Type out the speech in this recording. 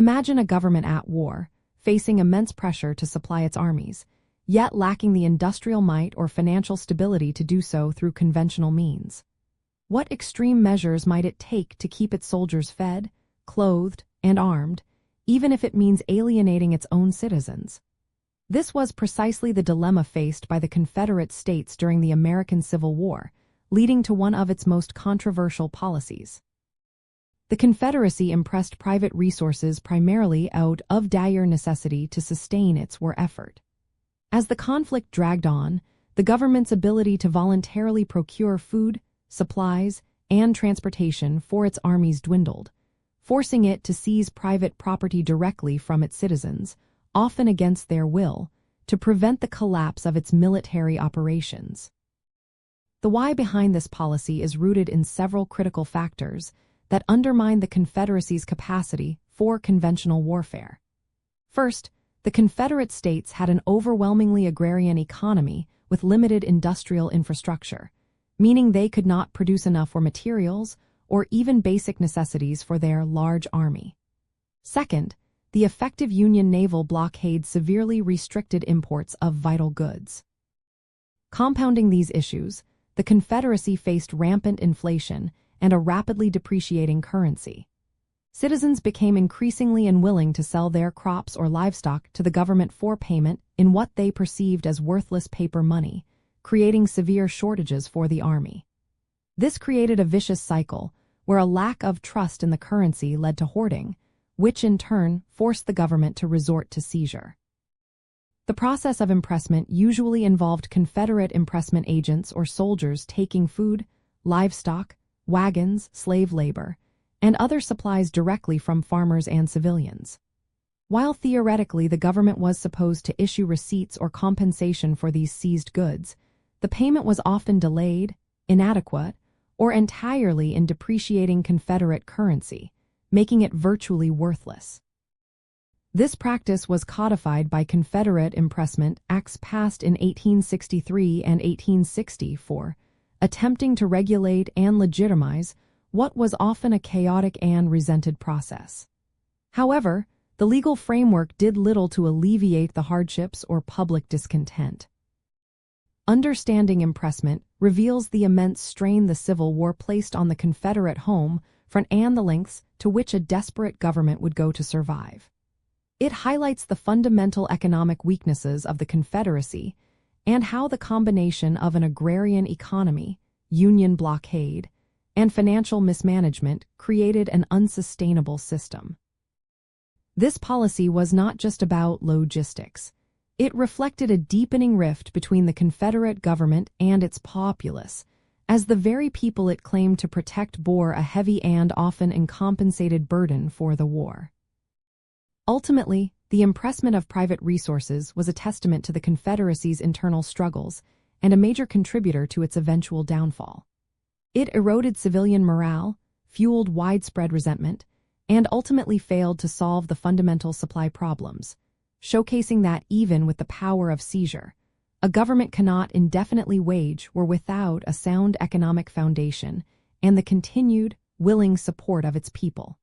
Imagine a government at war, facing immense pressure to supply its armies, yet lacking the industrial might or financial stability to do so through conventional means. What extreme measures might it take to keep its soldiers fed, clothed, and armed, even if it means alienating its own citizens? This was precisely the dilemma faced by the Confederate States during the American Civil War, leading to one of its most controversial policies. The Confederacy impressed private resources primarily out of dire necessity to sustain its war effort. As the conflict dragged on, the government's ability to voluntarily procure food, supplies, and transportation for its armies dwindled, forcing it to seize private property directly from its citizens, often against their will, to prevent the collapse of its military operations. The why behind this policy is rooted in several critical factors that undermine the Confederacy's capacity for conventional warfare. First, the Confederate States had an overwhelmingly agrarian economy with limited industrial infrastructure, meaning they could not produce enough raw materials or even basic necessities for their large army. Second, the effective Union naval blockade severely restricted imports of vital goods. Compounding these issues, the Confederacy faced rampant inflation and a rapidly depreciating currency. Citizens became increasingly unwilling to sell their crops or livestock to the government for payment in what they perceived as worthless paper money, creating severe shortages for the army. This created a vicious cycle where a lack of trust in the currency led to hoarding, which in turn forced the government to resort to seizure. The process of impressment usually involved Confederate impressment agents or soldiers taking food, livestock, wagons, slave labor, and other supplies directly from farmers and civilians. While theoretically the government was supposed to issue receipts or compensation for these seized goods, the payment was often delayed, inadequate, or entirely in depreciating Confederate currency, making it virtually worthless. This practice was codified by Confederate Impressment Acts passed in 1863 and 1864, attempting to regulate and legitimize what was often a chaotic and resented process. However, the legal framework did little to alleviate the hardships or public discontent. Understanding impressment reveals the immense strain the Civil War placed on the Confederate home front and the lengths to which a desperate government would go to survive. It highlights the fundamental economic weaknesses of the Confederacy and how the combination of an agrarian economy, Union blockade, and financial mismanagement created an unsustainable system. This policy was not just about logistics. It reflected a deepening rift between the Confederate government and its populace, as the very people it claimed to protect bore a heavy and often uncompensated burden for the war. Ultimately, the impressment of private resources was a testament to the Confederacy's internal struggles and a major contributor to its eventual downfall. It eroded civilian morale, fueled widespread resentment, and ultimately failed to solve the fundamental supply problems, showcasing that even with the power of seizure, a government cannot indefinitely wage war without a sound economic foundation and the continued, willing support of its people.